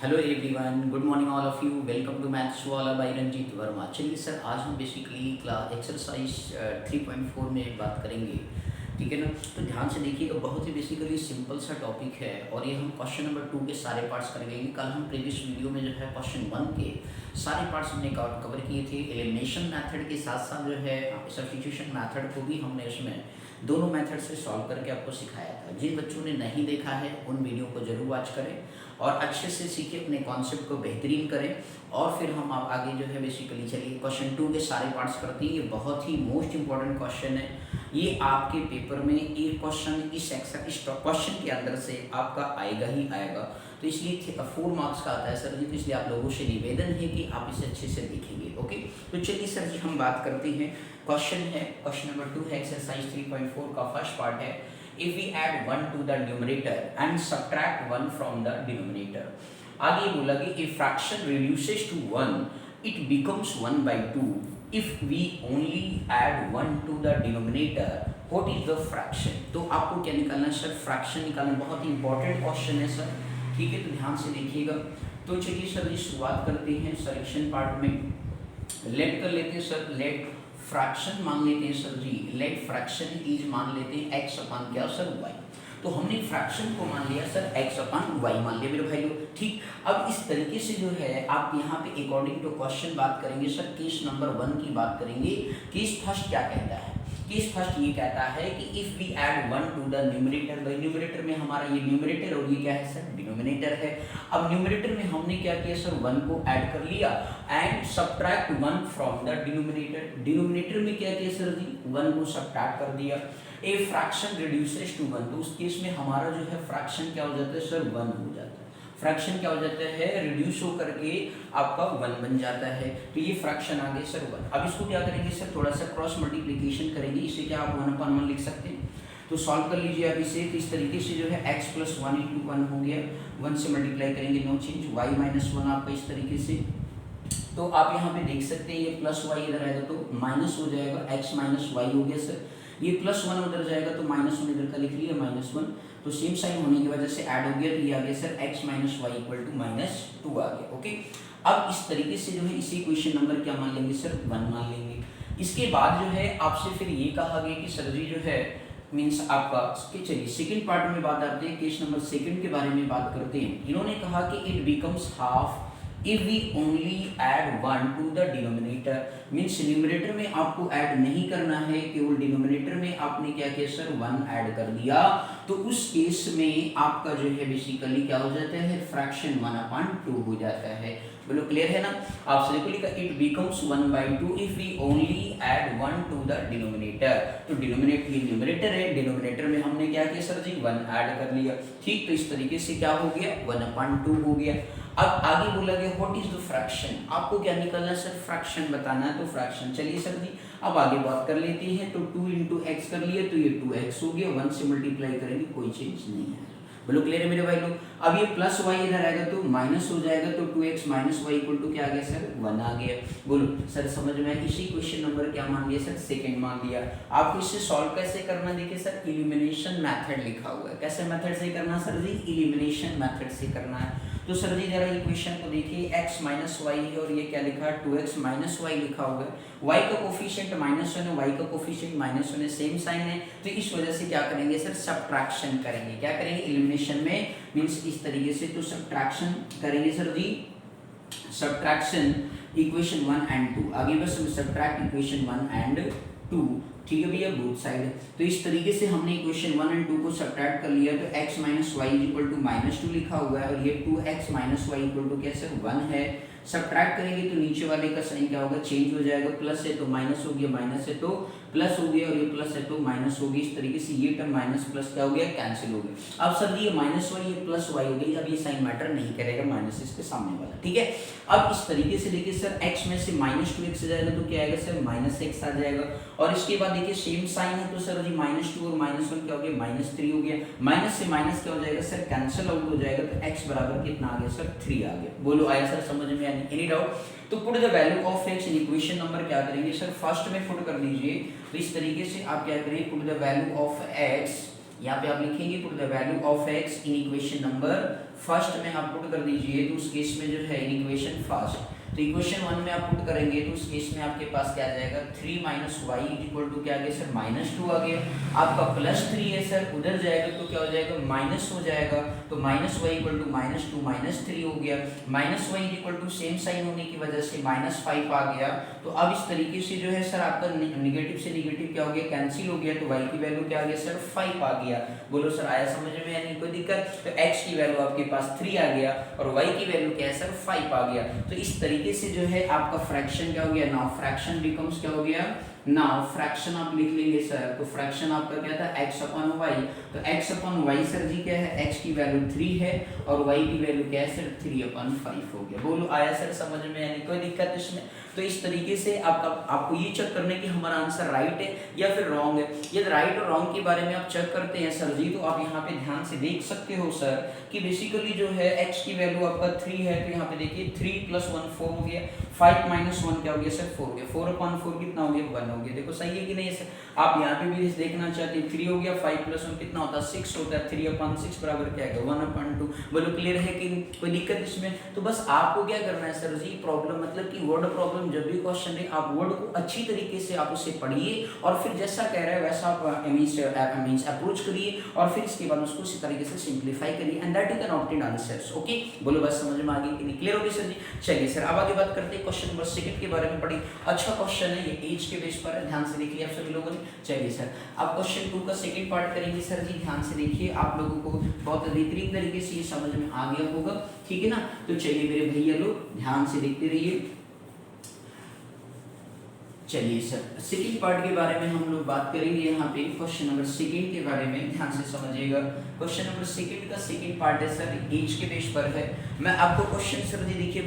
Hello everyone, good morning all of you. Welcome to maths वाला by Ranjit Verma. चलिए sir, आज हम बेसिकली क्लास एक्सरसाइज 3.4 में बात करेंगे, ठीक है ना। तो ध्यान से देखिएगा, बहुत ही बेसिकली सिंपल सा टॉपिक है और ये हम क्वेश्चन नंबर 2 के सारे पार्ट्स करेंगे। कल हम प्रीवियस वीडियो में जो है क्वेश्चन 1 के सारे पार्ट्स हमने कवर किए थे। एलिमिनेशन मेथड के साथ साथ जो है सब्स्टिट्यूशन मेथड को भी हमने उसमें दोनों मेथड से सॉल्व करके आपको सिखाया था। जिन बच्चों ने नहीं देखा है उन वीडियो को जरूर वॉच करें और अच्छे से सीखे, अपने कॉन्सेप्ट को बेहतरीन करें। और फिर हम आप आगे जो है बेसिकली चलिए क्वेश्चन 2 के सारे पार्ट्स करते हैं। ये बहुत ही मोस्ट इंपॉर्टेंट क्वेश्चन है। ये आपके पेपर में एक क्वेश्चन इस क्वेश्चन के अंदर से आपका आएगा ही आएगा। तो इसलिए 4 मार्क्स का आता है सर जी। तो इसलिए आप लोगों से निवेदन है कि आप इसे अच्छे से देखेंगे। ओके, तो चलिए सर जी हम बात करते हैं। क्वेश्चन है, क्वेश्चन नंबर 2 है, एक्सरसाइज 3.4 का फर्स्ट पार्ट है। If we add 1 to the numerator and subtract 1 from the denominator, आगे बोला कि if fraction reduces to 1 it becomes 1 by 2 if we only add 1 to the denominator, what is the fraction? तो आपको क्या निकालना है sir? Fraction निकालना। बहुत ही इंपॉर्टेंट क्वेश्चन है सर, ठीक है। तो ध्यान से देखिएगा। तो चलिए सर जी शुरुआत करते हैं सलेक्शन पार्ट में। लेट कर लेते हैं सर, लेट फ्रैक्शन मान लेते हैं सर जी। लेट फ्रैक्शन इज मान लेते हैं x अपान क्या सर y। तो हमने फ्रैक्शन को मान लिया सर x अपान y मान लिया मेरे भाई लोग, ठीक। अब इस तरीके से जो है आप यहाँ पे अकॉर्डिंग टू क्वेश्चन बात करेंगे सर। केस नंबर 1 की बात करेंगे। केस फर्स्ट क्या कहता है? केस फर्स्ट ये कहता है कि if we add 1 to the numerator, भाई न्यूमरेटर में हमारा ये न्यूमरेटर और ये क्या है सर? डिनोमिनेटर है। अब न्यूमरेटर में हमने क्या किया सर? 1 को ऐड कर लिया and subtract 1 from the denominator. Denominator में क्या किया सर जी? 1 को सब्ट्रैक्ट कर दिया। ए फ्रैक्शन रिड्यूसेस टू 1, तो उस केस में हमारा जो है फ्रैक्शन क्या हो जाता है सर? 1 हो जाता है। फ्रैक्शन क्या हो जाता है? रिड्यूस हो करके आपका 1 बन जाता है। तो ये फ्रैक्शन आ गए सर 1। अब इसको क्या करेंगे सर? थोड़ा सा क्रॉस मल्टीप्लिकेशन करेंगे। इसे क्या आप 1 अपॉन 1 लिख सकते हैं। तो सॉल्व कर लीजिए आप इसे। तो इस तरीके से जो है x प्लस 1 इंटू 1 हो गया। 1 से मल्टीप्लाई करेंगे, नो चेंज। y माइनस 1 आपका इस तरीके से। तो आप यहाँ पे देख सकते हैं ये प्लस y इधर आएगा तो माइनस हो जाएगा, x माइनस y हो गया सर। ये प्लस 1 उधर जाएगा तो माइनस 1 इधर का लिख लिया, माइनस 1। तो सेम साइन होने की वजह से ऐड हो गया, तो ये आ गया sir x minus y equal to minus 2 आ गया। ओके, अब इस तरीके से जो है इसी इक्वेशन नंबर क्या मान लेंगे सर? 1 मान लेंगे। इसके बाद जो है आपसे फिर ये कहा गया कि सर जी जो है मीन्स आपका, चलिए सेकंड पार्ट में बात आते हैं। केस नंबर सेकंड के बारे में बात करते हैं। इन्होंने कहा कि it becomes half if we only add 1 to the denominator, means numerator में आपको ऐड नहीं करना है, केवल डिनोमिनेटर में आपने क्या किया सर? 1 ऐड कर दिया। तो उस केस में आपका जो है बेसिकली क्या हो जाता है? फ्रैक्शन 1 अपान 2 हो जाता है। बोलो क्लियर है ना? आपसे देखो लिखा it becomes 1 by 2 if we only add 1 to the denominator। तो डिनोमिनेटर ये न्यूमरेटर है, डिनोमिनेटर में हमने क्या किया सर जी? 1 ऐड कर लिया, ठीक। तो इस तरीके से क्या हो गया? 1 अपान 2 हो गया। अब आगे बोला गया व्हाट इज द फ्रैक्शन। आपको क्या निकालना है सर? फ्रैक्शन बताना है। तो फ्रैक्शन चलिए सर जी अब आगे बात कर लेते हैं। तो 2 इंटू एक्स कर लिए तो ये 2x हो गया। 1 से मल्टीप्लाई करेंगे, कोई चेंज नहीं है। बोलो क्लियर है मेरे भाई लोग? अब ये प्लस y इधर आएगा तो माइनस हो जाएगा। तो 2x minus y equal to क्या आ गया सर? 1 आ गया। बोलो सर समझ में आया? इसी क्वेश्चन नंबर क्या मान लिया सर? सेकंड मान लिया। आपको इसे सॉल्व कैसे करना देखिए सर, एलिमिनेशन मेथड लिखा हुआ है। कैसे मेथड से करना सर जी? एलिमिनेशन मेथड से करना है। तो सर जी जरा इक्वेशन को देखिए, x माइनस वाई है और ये क्या लिखा है? 2x माइनस वाई लिखा हुआ है। y का कोफिशिएंट माइनस 1 है, y का कोफिशिएंट माइनस 1 है, सेम साइन है। तो इस वजह से क्या करेंगे सर? सब्ट्रैक्शन करेंगे। क्या करेंगे? एलिमिनेशन में मींस इस तरीके से तो सब्ट्रैक्शन करेंगे सर जी। सब्ट्रैक्शन इक्वेशन 1 एंड 2, आगे बस सब्ट्रैक्ट इक्वेशन 1 एंड 2, ठीक है भैया, बोथ साइड। तो इस तरीके से हमने इक्वेशन 1 एंड 2 को सब्ट्रैक्ट कर लिया। तो x minus y equal to minus 2 लिखा हुआ है और ये 2x minus y equal to क्या सर? 1 है। सब्ट्रैक्ट करेंगे तो नीचे वाले का साइन क्या होगा? चेंज हो जाएगा। प्लस है तो माइनस हो गया, माइनस है तो प्लस हो गया और ये प्लस है तो माइनस हो गया। इस तरीके से ये टर्म माइनस प्लस क्या हो गया? कैंसिल हो गया। अब सर ये माइनस वाई ये प्लस वाई हो गई। अब ये साइन मैटर नहीं करेगा, माइनस इसके सामने वाला, ठीक है। अब इस तरीके से देखिए सर x में से माइनस 2x जाएगा तो क्या आएगा सर? माइनस x आ जाएगा। और इसके बाद देखिए सेम साइन है तो सर जी माइनस 2 और माइनस 1 क्या हो गया? माइनस 3 हो गया। माइनस से माइनस क्या हो जाएगा सर? कैंसिल आउट हो जाएगा। तो x बराबर कितना आ गया सर? 3 आ गया। बोलो आया सर समझ में? Any doubt? तो put the value of x in equation number क्या करेंगे सर? फर्स्ट में पुट कर दीजिए। तो इस तरीके से आप क्या करेंगे? Put the value of x यहाँ पे आप लिखेंगे put the value of x in equation number first में आप पुट कर दीजिए, तो उस केस में जो है इन इक्वेशन फर्स्ट, तो इक्वेशन 1 में आप पुट करेंगे तो उस केस में आपके पास क्या आ जाएगा 3 माइनस वाई इक्वल टू क्या आ गया सर -2 आ गया। आपका +3 है सर, उधर जाएगा तो क्या हो जाएगा माइनस हो जाएगा, तो -y इक्वल टू -2 -3 हो गया। -y equal to same sign होने की वजह से -5 आ गया। तो अब इस तरीके से जो है सर आपका निगेटिव से निगेटिव क्या हो गया कैंसिल हो गया, तो y की वैल्यू क्या आ गया सर 5 आ गया। बोलो सर आया समझ में या नहीं कोई दिक्कत? तो x की वैल्यू आपके पास 3 आ गया और y की वैल्यू क्या है सर 5 आ गया। तो इस तरीके से जो है आपका फ्रैक्शन क्या हो गया, नाउ फ्रैक्शन बिकम्स क्या हो गया, नाउ फ्रैक्शन आप लिख लेंगे सर, तो फ्रैक्शन आपका क्या था x अपॉन y, तो x अपॉन y सर जी क्या है, x की वैल्यू 3 है और y की वैल्यू क्या है सर 3 अपॉन 5 हो गया। बोलो आया सर समझ में, यानी कोई दिक्कत इसमें? तो इस तरीके से आपको ये चेक करना है कि हमारा आंसर राइट है या फिर रॉन्ग है। यदि राइट और रॉन्ग के बारे में आप चेक करते हैं सर जी, तो आप यहाँ पे ध्यान से देख सकते हो सर कि बेसिकली जो है x की वैल्यू आपका 3 है, तो यहाँ पे देखिए 3 + 1 4 हो गया, 5 - 1 क्या हो गया सर 4 हो गया, 4 अपॉन 4 कितना हो गया 1 हो गया। देखो सही है कि नहीं सर? आप यहाँ पे भी देखना चाहते हैं 3 हो गया, 5 + 1 कितना होता है 6 होता है, 3 अपॉन 6 बराबर क्या है 1/2। बोलो क्लियर है कि कोई दिक्कत इसमें? तो बस आपको क्या करना है सर जी, प्रॉब्लम मतलब कि वर्ड प्रॉब्लम जब भी क्वेश्चन है आप वर्ड को अच्छी तरीके से आप उसे पढ़िए और फिर जैसा कह रहा है वैसा आप मींस अप्रोच करिए और फिर इसके बाद उसको इसी तरीके से सिंप्लीफाई करिए and that you can obtain answers. Okay, बोलो बस समझ में आ गई कि नहीं? क्लियर हो गई सर जी? चलिए सर अब आगे बात करते हैं क्वेश्चन नंबर 2 के बारे में। बड़ी अच्छा क्वेश्चन है, ये एज के बेस पर है, ध्यान से देखिए आप सभी लोगों ने। चलिए सर अब क्वेश्चन 2 का सेकंड पार्ट करेंगे सर जी, ध्यान से देखिए, आप लोगों को बहुत बेहतरीन तरीके से ये समझ में आ गया होगा, ठीक है ना? तो चलिए मेरे भैया लोग ध्यान से देखते रहिए। चलिए सर सेकंड पार्ट के बारे में हम लोग बात करेंगे यहाँ पे, क्वेश्चन नंबर 2 के बारे में ध्यान से समझिएगा। क्वेश्चन नंबर 2 का सेकंड पार्ट है सर, एज के बेस पर है। मैं आपको क्वेश्चन सर जी देखिए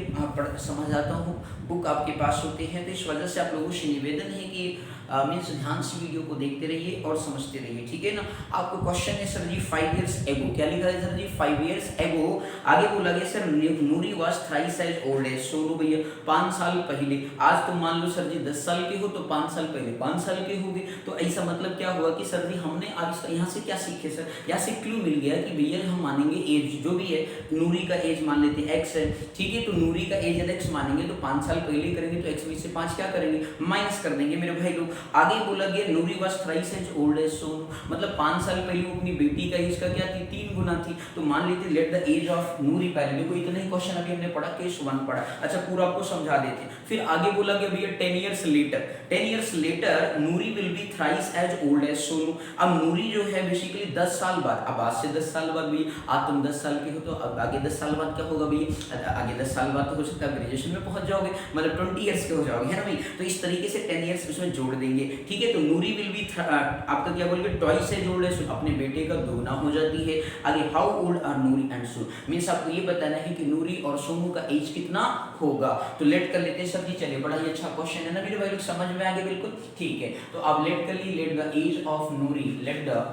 समझ आता हूँ, बुक आपके पास होते हैं, तो इस वजह से आप लोगों से निवेदन है कि मीन्स ध्यान से वीडियो को देखते रहिए और समझते रहिए, ठीक है ना? आपको क्वेश्चन है सर जी 5 years ago, क्या लिखा है सर जी 5 years ago, आगे बोला गया sir Noori was thrice as old as, Sonu भैया 5 साल पहले, आज तो मान लो सर जी 10 साल के हो तो 5 साल पहले 5 साल के हो गए, तो ऐसा मतलब क्या हुआ कि सर जी हमने अब यहाँ से क्या सीखे सर, यहाँ से क्लू मिल गया कि भैया हम मानेंगे एज जो भी है, नूरी का एज मान लेते हैं x है, ठीक है, तो नूरी का एज यदि x मानेंगे तो 5 साल पहले करेंगे तो x में से 5 क्या करेंगे माइनस कर देंगे मेरे भाई लोग। आगे बोला गया Noori was thrice as old as Sonu, मतलब 5 साल पहले वो अपनी बेटी का एज का क्या थी 3 गुना थी, तो मान लेते लेट द एज ऑफ नूरी, पहले देखो इतना ही क्वेश्चन अभी हमने पढ़ा, केस 1 पढ़ा, अच्छा पूरा आपको समझा देते। फिर आगे बोला गया भैया 10 years later, 10 years later Noori will be thrice as old as Sonu. अब नूरी जो है बेसिकली 10 साल बाद, अब आज से 10 साल बाद भी आज तुम 10 साल के हो तो अब आगे 10 साल बाद क्या होगा भैया, आगे 10 साल बाद तो हो सकता है ग्रेजुएशन में पहुंच जाओगे, मतलब 20 years के हो जाओगे, है ना भाई? तो इस तरीके से 10 years उसमें जोड़ देंगे, ठीक है। तो नूरी विल बी आपका क्या बोलोगे ट्वाइस से जोड़ ले, अपने बेटे का दोगुना हो जाती है। आगे how old are Noori and Sonu, means आपको ये बताना है कि नूरी और सोनू का एज कितना होगा। तो लेट कर लेते हैं सर जी, चलिए बड़ा ही अच्छा क्वेश्चन है ना मेरे भाई लोग, समझ में आ गया बिल्कुल, ठीक है। तो आप लेट कर ली, let the age of Noori, let the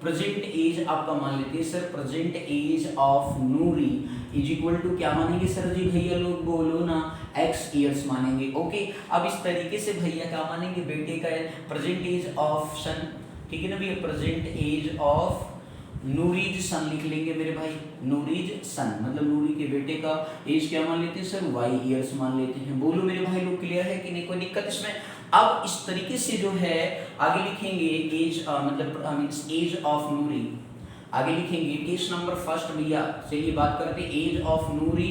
present age आपका मान लेते हैं sir, present age of Noori is equal to क्या मानेंगे सर जी भैया लोग बोलो ना, x years मानेंगे, ओके। अब इस तरीके से भैया क्या मानेंगे, बेटे का प्रेजेंट एज ऑफ सन, ठीक है ना भैया, प्रेजेंट एज ऑफ नूरीज सन लिख लेंगे मेरे भाई, नूरीज सन मतलब नूरी के बेटे का एज क्या मान लेते हैं सर, y years मान लेते हैं। बोलो मेरे भाई लोग क्लियर है कि नहीं, कोई दिक्कत इसमें? अब इस तरीके से जो है आगे लिखेंगे एज मतलब एज ऑफ नूरी, आगे लिखेंगे केस नंबर फर्स्ट भैया, चलिए बात करते हैं एज ऑफ नूरी,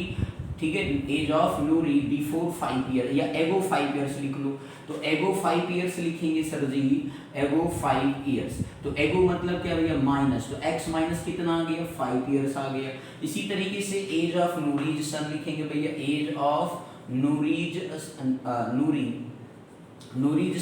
ठीक है, age of Noori before 5 year या एगो 5 ईयर्स लिख लो, तो एगो 5 ईयर्स लिखेंगे सर जी, एगो 5 ईयर्स, तो एगो मतलब क्या भैया माइनस, तो x माइनस कितना आ गया 5 ईयर्स आ गया। इसी तरीके से एज ऑफ नूरीज सन लिखेंगे भैया, एज ऑफ नूरीज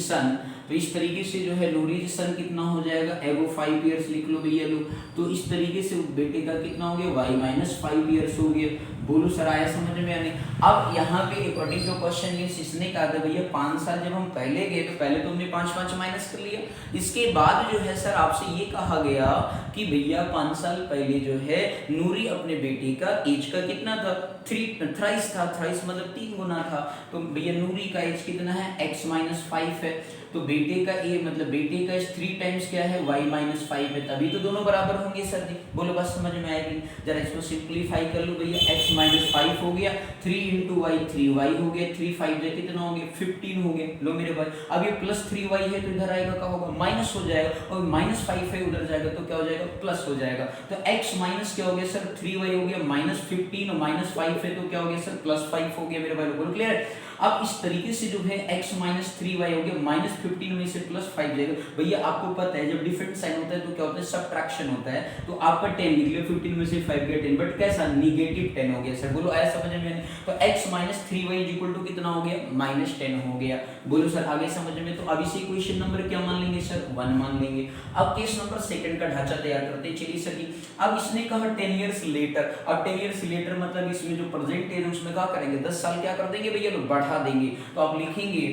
सन, तो इस तरीके से जो है नूरीज सन कितना हो जाएगा, एगो 5 ईयर्स लिख लो भैया लोग, तो इस तरीके से बेटे का कितना हो गया y माइनस 5 ईयर्स हो गया। बोलो सर आया समझ में आने? अब यहाँ पे अकॉर्डिंग टू क्वेश्चन मींस इसने कहा था भैया 5 साल जब हम पहले गए तो पहले तो हमने 5 माइनस कर लिया, इसके बाद जो है सर आपसे ये कहा गया कि भैया 5 साल पहले जो है नूरी अपने बेटे का एज का कितना था, थ्राइस था, थ्राइस मतलब 3 गुना था, तो भैया नूरी का एज कितना है x माइनस 5 है। तो बेटे का ए मतलब बेटे का 3 टाइम्स क्या है y माइनस 5 है, तभी तो दोनों बराबर होंगे सर जी। बोलो बस समझ में आएगी। जरा इसको सिंप्लीफाई कर लो भैया, x माइनस 5 हो गया, 3 इंटू वाई 3y हो गया, 3 5 जो कितना हो गया 15 हो गया। लो मेरे भाई अब ये प्लस 3y है तो इधर आएगा क्या होगा माइनस हो जाएगा, और माइनस 5 है उधर जाएगा तो क्या हो जाएगा प्लस हो जाएगा। तो x माइनस क्या हो गया सर 3y हो गया माइनस 15 और माइनस 5 है तो क्या हो गया सर प्लस 5 हो गया मेरे भाई। बोलो क्लियर है। अब इस तरीके से जो है x माइनस 3y हो गया माइनस 15 में से प्लस 5 जाएगा। भैया आपको पता है जब डिफरेंट साइन होता है तो क्या होता है सब्ट्रैक्शन होता है, तो आपका 10 निकले 15 में से 5 गया 10, बट कैसा नेगेटिव 10 हो गया सर। बोलो आया समझ में। तो x minus 3y is equal to कितना हो गया माइनस 10 हो गया। बोलो सर आगे समझ में। तो अब इसे इक्वेशन नंबर क्या मान लेंगे सर 1 मान लेंगे। अब केस नंबर सेकंड का ढांचा तैयार करते हैं। चलिए सर जी अब इसने कहा 10 इयर्स लेटर। अब 10 इयर्स लेटर मतलब इसमें जो प्रेजेंट है उसमें क्या करेंगे 10 साल क्या कर देंगे भैया लोग बढ़ा देंगे। तो आप लिखेंगे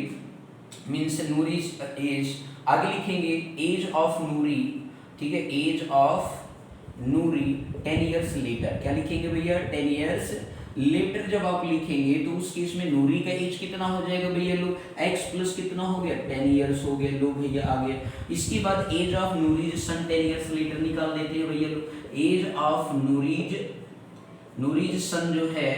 मीन्स नूरीज एज, आगे लिखेंगे एज ऑफ नूरी, ठीक है age of Noori 10 years later. क्या लिखेंगे भैया 10 इयर्स लेटर। जब आप लिखेंगे तो उस केस में नूरी का एज कितना हो जाएगा भैया लोग x प्लस कितना हो गया 10 इयर्स हो गया। लो भैया आ गया। इसके बाद age of Noori's son 10 years later निकाल देते हैं भैया लोग। एज ऑफ नूरीज सन जो है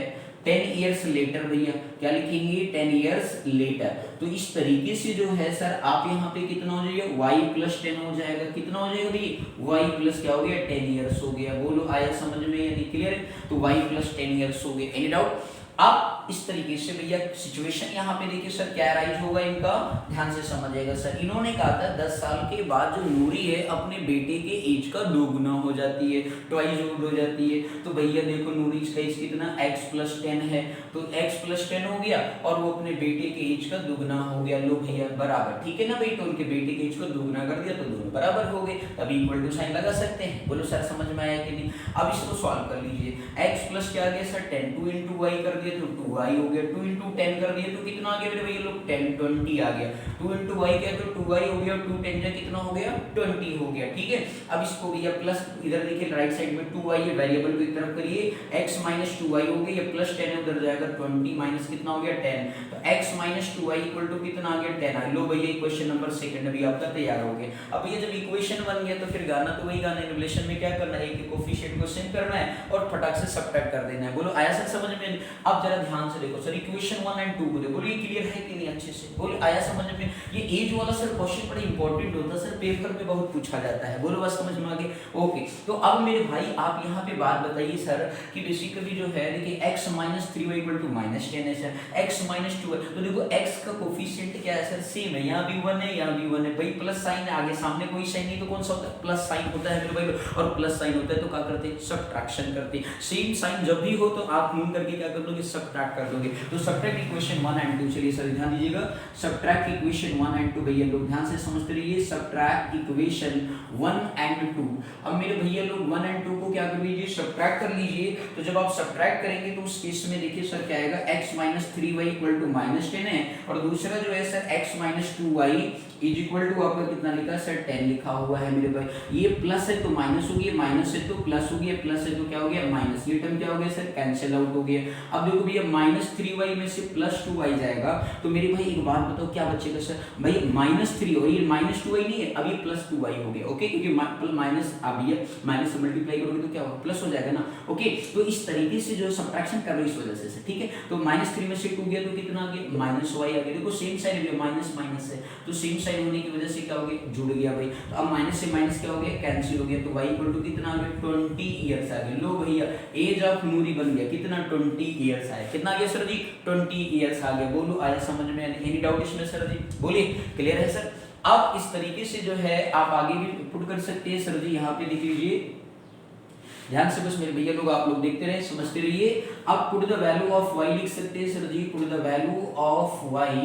10 इयर्स लेटर भैया क्या लिखेंगे 10 इयर्स लेटर। तो इस तरीके से जो है सर आप यहाँ पे कितना हो जाएगा y प्लस 10 हो जाएगा। कितना हो जाएगा भैया y प्लस क्या हो गया 10 इयर्स हो गया। बोलो आया समझ में यानी क्लियर है। तो y प्लस 10 इयर्स हो गया। Any doubt. अब इस तरीके से भैया सिचुएशन यहाँ पे देखिए सर क्या राइज होगा इनका, ध्यान से समझिएगा सर। इन्होंने कहा था 10 साल के बाद जो नूरी है अपने बेटे के एज का दोगुना हो जाती है, ट्वाइस हो जाती है। तो भैया देखो नूरी का एज कितना x प्लस 10 है, तो x प्लस 10 हो गया और वो अपने बेटे के एज का दुगना हो गया। लो भैया बराबर, ठीक है ना भाई। तो उनके बेटे के एज को दुगना कर दिया तो दोनों बराबर हो गए। तब इक्वल टू साइन लगा सकते हैं। बोलो सर समझ में आया कि नहीं। अब इसको सॉल्व कर लीजिए। x प्लस क्या आ गया सर 10, 2 इंटू वाई कर दिया तो 2y हो गया, 2 इंटू 10 कर दिया तो कितना आ गया मेरे भैया लोग 10 20 आ गया। 2 इंटू वाई क्या तो 2y हो गया, 2 10 जा कितना हो गया 20 हो गया। ठीक है। अब इसको भैया प्लस इधर देखिए राइट साइड में 2y है वेरिएबल को एक तरफ करिए, x माइनस 2y हो गया, ये प्लस 10 है उधर जाएगा 20 माइनस कितना हो गया 10। तो x minus 2y equal to कितना आ गया 10 आ। लो भैया इक्वेशन नंबर सेकंड अभी आपका तैयार हो गया। अब ये जब इक्वेशन बन गया तो फिर गाना तो वही गाना है, रिलेशन में क्या करना है एक कोफिशिएंट को सेम करना है और फटाक से सबट्रैक्ट कर देना है। बोलो आया सर समझ में। अब जरा ध्यान से देखो सर इक्वेशन 1 एंड 2 को देखो। बोलो ये क्लियर है कि नहीं अच्छे से। बोलो आया समझ में। ये एज वाला सर क्वेश्चन बड़ा इंपॉर्टेंट होता है सर, पेपर में बहुत पूछा जाता है। बोलो बस समझ में आ गया। ओके तो अब मेरे भाई आप यहाँ पे बात बताइए सर कि बेसिकली जो है देखिए x minus 3y equal to minus 10 है सर, x माइनस 2 है तो देखो x का कोफिशिएंट क्या है सर सेम है, यहाँ भी 1 है यहाँ भी 1 है भाई। प्लस साइन है आगे सामने कोई साइन नहीं तो कौन सा होता है प्लस साइन होता है मेरे भाई। और प्लस साइन होता है तो क्या करते हैं सबट्रैक्शन करते हैं। सेम साइन जब भी हो तो आप मूव करके क्या कर दोगे सबट्रैक्ट कर दोगे। तो सबट्रैक्ट इक्वेशन 1 एंड 2 चलिए सर ध्यान दीजिएगा। सबट्रैक्ट इक्वेशन 1 एंड 2 भैया लोग ध्यान से समझते रहिए। Subtract equation 1 and 2। अब मेरे भैया लोग 1 एंड 2 को क्या कर लीजिए सबट्रैक्ट कर लीजिए। तो जब आप सबट्रैक्ट करेंगे तो उस केस में देखिए सर क्या आएगा x minus 3y equal to minus 10 है और दूसरा जो है sir x minus 2y is equal to आपका कितना लिखा है सर 10 लिखा हुआ है मेरे भाई। ये प्लस है तो माइनस हो गया, माइनस है तो प्लस हो गया, प्लस है तो क्या हो गया माइनस। ये टर्म क्या हो गया सर कैंसिल आउट हो गया। अब देखो भैया माइनस 3y में से प्लस 2y जाएगा तो मेरे भाई एक बात बताओ क्या बचेगा सर भाई माइनस 3 हो, ये माइनस 2y नहीं है अब ये प्लस 2y हो गया। ओके क्योंकि माइनस अब ये माइनस से मल्टीप्लाई करोगे तो क्या होगा प्लस हो जाएगा ना। ओके तो इस तरीके से जो सबट्रैक्शन कर रहे हो इस वजह से ठीक है। तो माइनस 3 में से 2 गया तो कितना आ गया माइनस y आ गया। देखो सेम साइन है माइनस माइनस है तो सेम साइन होने की वजह से क्या हो गया जुड़ गया भाई। तो अब माइनस से माइनस क्या हो गया कैंसिल हो गया तो y इक्वल टू कितना आ गया 20 इयर्स आ गया। लो भैया एज ऑफ नूरी बन गया कितना 20 इयर्स आया। कितना आ गया सर जी 20 इयर्स आ गया। बोलो आया समझ में। एनी डाउट इसमें सर जी बोलिए क्लियर है सर। अब इस तरीके से जो है आप आगे भी पुट कर सकते हैं सर जी। यहाँ पे देख लीजिए ध्यान से बस मेरे भैया लोग आप लोग देखते रहे समझते रहिए। अब put the value of y लिख सकते हैं सर जी। Put the value of y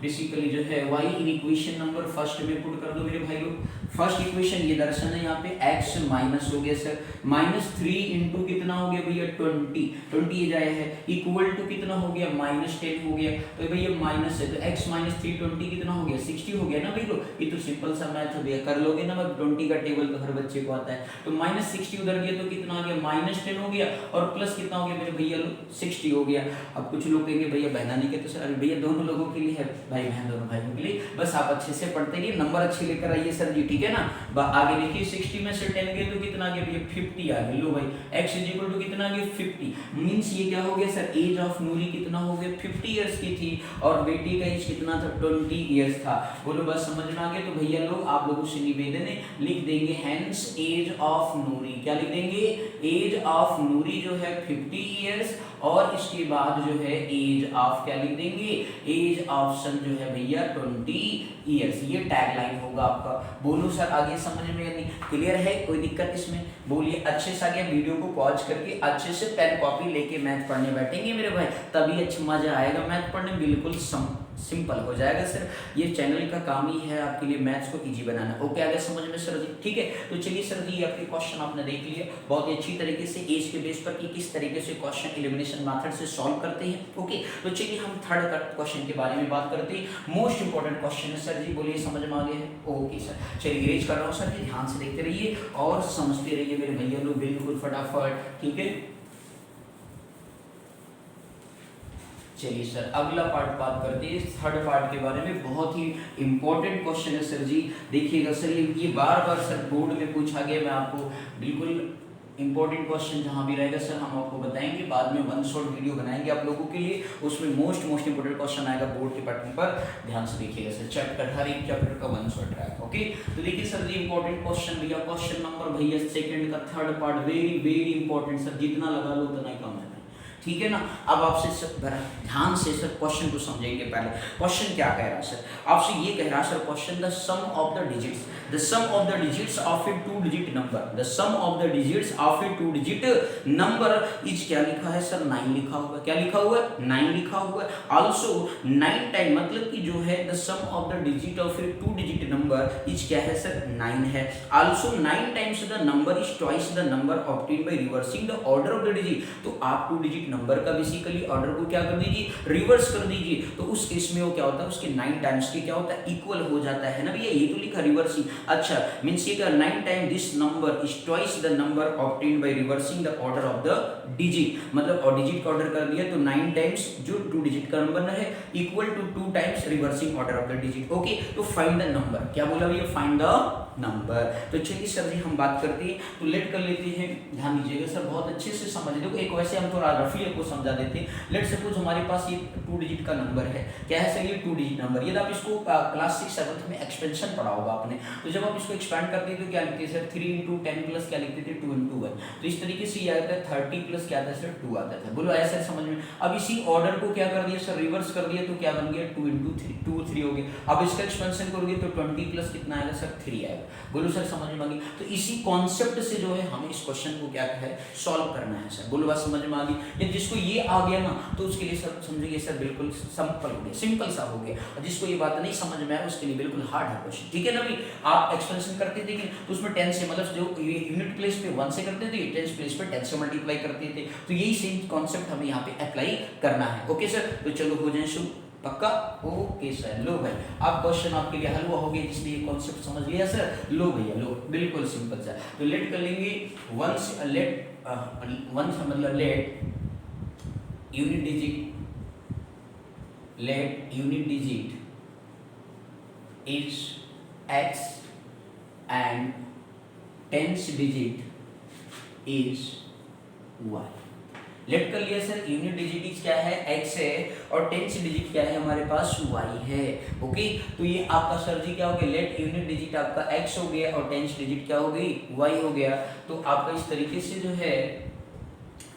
basically जो है y in equation number first में पुट कर दो मेरे भाई लोग। फर्स्ट इक्वेशन ये दर्शन है यहाँ पे x माइनस हो गया सर माइनस 3 इंटू कितना हो गया भैया 20 ये जाया है इक्वल टू कितना हो गया माइनस 10 हो गया। तो भैया माइनस है तो x माइनस 3 20 कितना हो गया 60 हो गया ना भाई लोग। ये तो सिंपल सा मैथ है भैया कर लोगे ना। 20 का टेबल तो हर बच्चे को आता है। तो माइनस 60 उधर गया तो कितना कितना आ गया -10 हो गया, और प्लस कितना हो गया मेरे भैया लोग 60 हो गया। अब कुछ लोग कहेंगे भैया बहना नहीं कहते सर, अरे भैया दोनों लोगों के लिए है, भाई बहन दोनों भाइयों के लिए, बस आप अच्छे से पढ़ते रहिए, नंबर अच्छे लेकर आइए सर जी, ठीक है ना। आगे देखिए 60 में से 10 गए तो कितना आ गया भैया 50 आ गया। लो भाई x इज इक्वल टू कितना आ गया 50, मींस ये क्या हो गया सर, एज ऑफ नूरी कितना हो गया 50 इयर्स की थी, और बेटी का एज कितना था 20 इयर्स था। बोलो बस समझ में आ गया। तो भैया लोग आप लोगों से निवेदन है, लिख देंगे हेंस एज ऑफ नूरी, क्या लिख देंगे, एज ऑफ नूरी जो है 50 इयर्स, और इसके बाद जो है एज ऑफ क्या लिख देंगे, एज ऑफ सन जो है भैया 20 इयर्स। ये टैगलाइन होगा आपका। बोलो सर आगे समझ में नहीं क्लियर है, कोई दिक्कत इसमें, बोलिए अच्छे से आगे। वीडियो को पॉज करके अच्छे से पेन कॉपी लेके मैथ पढ़ने बैठेंगे मेरे भाई, तभी अच्छा मजा आएगा मैथ पढ़ने, बिल्कुल सिंपल हो जाएगा सर। ये चैनल का काम ही है आपके लिए मैथ्स को इजी बनाना। ओके आगे समझ में सर जी, ठीक है। तो चलिए सर जी आपके क्वेश्चन आपने देख लिया बहुत ही अच्छी तरीके से, एज के बेस पर कि किस तरीके से क्वेश्चन एलिमिनेशन मेथड से सॉल्व करते हैं। ओके तो चलिए हम थर्ड क्वेश्चन के बारे में बात करते हैं। मोस्ट इंपॉर्टेंट क्वेश्चन है सर जी, बोलिए समझ में आ गया है। ओके सर चलिए इरेज कर रहा हूँ सर जी, ध्यान से देखते रहिए और समझते रहिए मेरे भैया लोग, बिल्कुल फटाफट, ठीक है। चलिए सर अगला पार्ट बात करते हैं थर्ड पार्ट के बारे में, बहुत ही इंपॉर्टेंट क्वेश्चन है सर जी। देखिएगा सर ये बार बार सर बोर्ड में पूछा गया, मैं आपको बिल्कुल इंपॉर्टेंट क्वेश्चन जहां भी रहेगा सर हम आपको बताएंगे, बाद में वन शॉट वीडियो बनाएंगे आप लोगों के लिए, उसमें मोस्ट इंपॉर्टेंट क्वेश्चन आएगा बोर्ड के पैटर्न पर, ध्यान से देखिएगा सर। चैप्टर हर एक चैप्टर का वन शॉट रहेगा। ओके तो देखिए सर जी इंपॉर्टेंट क्वेश्चन भैया, क्वेश्चन नंबर भैया सेकंड का third part, very very important sir, जितना लगा लो उतना ही कम है, ठीक है ना। अब आपसे सब ध्यान से सर क्वेश्चन को समझेंगे। पहले क्वेश्चन क्या कह रहा है सर, आपसे ये कह रहा है sir question, the sum of the digits, the sum of the digits of a 2 digit number, the sum of the digits of a 2 digit number is, क्या लिखा है सर 9 लिखा हुआ है, क्या लिखा हुआ है 9 लिखा हुआ है। आल्सो 9 टाइम, मतलब कि जो है the sum of the digit of a 2 digit number is क्या है सर 9 है। Also 9 times the number is twice the number obtained by reversing the order of the digit. तो आप 2 डिजिट नंबर का बेसिकली ऑर्डर को क्या कर दीजिए, रिवर्स कर दीजिए, तो उस केस में वो क्या होता है, उसके 9 टाइम्स के क्या होता है, इक्वल हो जाता है ना भैया, ये तो लिखा रिवर्सिंग। अच्छा मींस ये क्या 9 time this number is twice the number obtained by reversing the order of the digit, मतलब और डिजिट का ऑर्डर कर दिया तो 9 टाइम्स जो 2 डिजिट का नंबर है equal to 2 times reversing order of the digit. Okay तो फाइंड द नंबर, क्या बोला भैया, फाइंड द नंबर। तो चलिए सर जी हम बात करते हैं, तो लेट कर लेते हैं, ध्यान दीजिएगा सर बहुत अच्छे से समझ देखो, एक वैसे हम थोड़ा रफली आपको समझा देते हैं। लेट सपोज हमारे पास ये 2 डिजिट का नंबर है, क्या है सर ये 2 डिजिट नंबर, ये आप इसको क्लास 6 7th में एक्सपेंशन पढ़ा होगा आपने, तो जब आप इसको एक्सपेंड करते हैं तो क्या लिखते हैं सर 3 × 10 प्लस क्या लिखते थे 2 × 1, तो इस तरीके से ये आता है 30 प्लस क्या आता है सर 2 आता था। बोलो ऐसा समझ में। अब इसी ऑर्डर को क्या कर दिया सर, रिवर्स कर दिया, तो क्या बन गया 2 × 3 2 3 हो गया। अब इसका एक्सपेंशन करोगे तो 20 प्लस कितना आएगा सर 3 आएगा। बोलो सर समझ में आ गई। तो इसी कॉन्सेप्ट से जो है हमें इस क्वेश्चन को क्या है सॉल्व करना है सर। बोलो बात समझ में आ गई। या जिसको ये आ गया ना तो उसके लिए सर समझिए सर बिल्कुल सिंपल हो गया, सिंपल सा हो गया। और जिसको ये बात नहीं समझ में आया उसके लिए बिल्कुल हार्ड है क्वेश्चन, ठीक है ना भाई। आप एक्सपेंशन करते थे तो उसमें 10 से, मतलब जो यूनिट प्लेस पे 1 से करते थे, 10 प्लेस पे 10 से मल्टीप्लाई करते थे, तो यही सेम कॉन्सेप्ट हमें यहाँ पे अप्लाई करना है। ओके सर, तो चलो हो जाए शुरू, पक्का। ओके सर, लो भाई अब क्वेश्चन आपके लिए हल हुआ हो गया जिसने ये कॉन्सेप्ट समझ लिया सर। लो भैया लो, बिल्कुल सिंपल सा। तो लेट कर लेंगे वंस मतलब let unit digit is x and tens digit is y। Let कर लिया सर, यूनिट डिजिट क्या है x है और टेंस डिजिट क्या है हमारे पास y है। ओके तो ये आपका सर जी क्या हो गया, लेट यूनिट डिजिट आपका x हो गया और टेंस डिजिट क्या हो गई y हो गया। तो आपका इस तरीके से जो है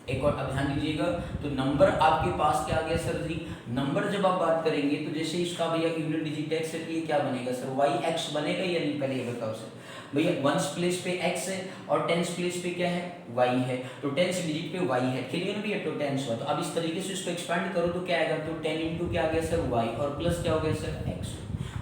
एक और अब ध्यान दीजिएगा, तो नंबर आपके पास क्या आ गया सर जी, नंबर जब आप बात करेंगे तो जैसे इसका भैया यूनिट डिजिट x है, ये क्या बनेगा सर y x बनेगा या नहीं, पहले ये बताओ सर भैया। वंस प्लेस पे x है और टेंस प्लेस पे क्या है y है, तो टेंस डिजिट पे y है, क्लियर ना भैया। तो टेंस हुआ, तो अब इस तरीके से इसको एक्सपेंड करो तो क्या आएगा, तो 10 × क्या आ गया सर y और प्लस क्या हो गया सर x।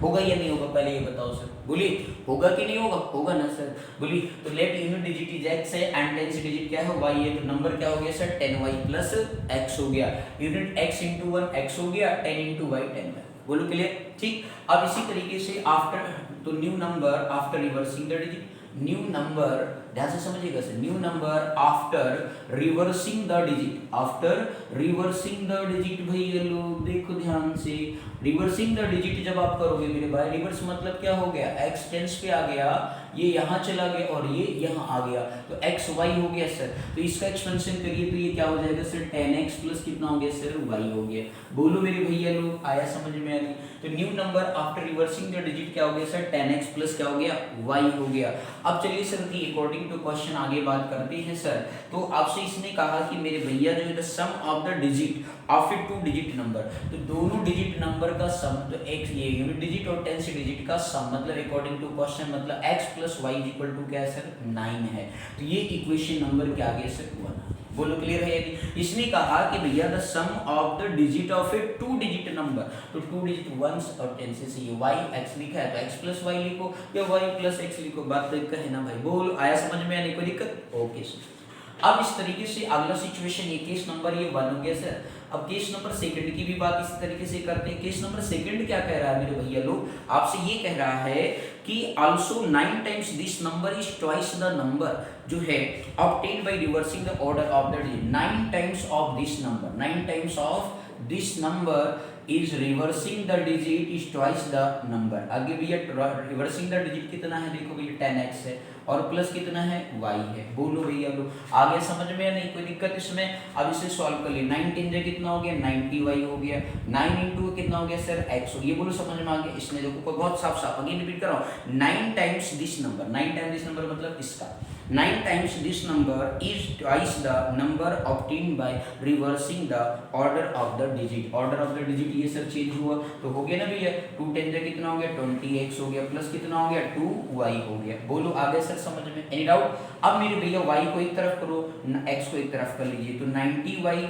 होगा या नहीं होगा, पहले ये बताओ सर, बोलिए होगा कि नहीं होगा, होगा ना सर, बोलिए। तो let unit digit is x है एंड टेंस डिजिट क्या है y है, तो नंबर क्या हो गया सर 10y प्लस x हो गया। यूनिट x × 1 x हो गया, 10 × y 10y। बोलो क्लियर, ठीक। अब इसी तरीके से आफ्टर, तो new number after reversing the digit, new number ध्यान से समझिएगा sir, new number after reversing the digit, after reversing the digit भैया लोग देखो ध्यान से, रिवर्सिंग द डिजिट जब आप करोगे मेरे भाई, रिवर्स मतलब क्या हो गया, एक्स टेंस पे आ गया, ये यहाँ चला गया और ये यहाँ आ गया, तो एक्स वाई हो गया सर। तो इसका एक्सपेंशन करिए तो ये क्या हो जाएगा सर, 10x प्लस कितना हो गया सर, वाई हो गया। बोलो मेरे भैया लोग, आया समझ में आ गई। तो new number after reversing the digit क्या हो गया सर, 10x प्लस क्या हो गया, वाई हो गया। अब चलिए सर की अकॉर्डिंग टू क्वेश्चन आगे बात करते हैं सर। तो आपसे इसने कहा कि मेरे भैया जो है the sum of the digit of a 2 digit number, तो दोनों डिजिट नंबर का सम, तो एक ये यूनिट डिजिट और 10 से डिजिट का सम, मतलब अकॉर्डिंग टू क्वेश्चन मतलब x plus y equal to क्या है सर, 9 है। तो ये इक्वेशन नंबर क्या आ गया सर, 1। बोलो क्लियर है यदि। इसने कहा कि भैया the sum of the digit of a 2 digit number, तो 2 डिजिट 1 और 10 से ये y x लिखा है तो x प्लस वाई लिखो या y प्लस x लिखो, बात तो एक है ना भाई। बोलो आया समझ में, आने कोई दिक्कत, ओके सर। अब इस तरीके से अगला सिचुएशन, ये केस नंबर ये 1 हो गया सर। अब केस नंबर सेकंड की भी बात इस तरीके से करते हैं। केस नंबर सेकंड क्या कह रहा है मेरे भैया लोग, आपसे ये कह रहा है कि also 9 times this number is twice the number जो है obtained by reversing the order of the digit. 9 times of this number, 9 times of this number is reversing the digit is twice the number. आगे भैया reversing the digit कितना है, देखो भैया 10x है और प्लस कितना है, y है। बोलो भैया लोग, आगे समझ में नहीं कोई दिक्कत इसमें। अब इसे सॉल्व कर लिए, 9 10 जा कितना हो गया, 90y हो गया, 9 इंटू कितना हो गया सर, x हो गया। बोलो समझ में आ गया। इसने देखो बहुत साफ साफ अगेन रिपीट कर रहा हूँ, 9 times this number, 9 times this number मतलब इसका, 9 times this number is twice the number obtained by reversing the order of the digit। order of the digit ये सर चेंज हुआ तो हो गया ना भैया, 2 10 जा कितना हो गया, 20x हो गया, प्लस कितना हो गया, 2y हो गया। बोलो आगे सर समझ में, एनी डाउट। अब मेरे भैया y को एक तरफ करो, x को एक तरफ कर लीजिए, तो 90y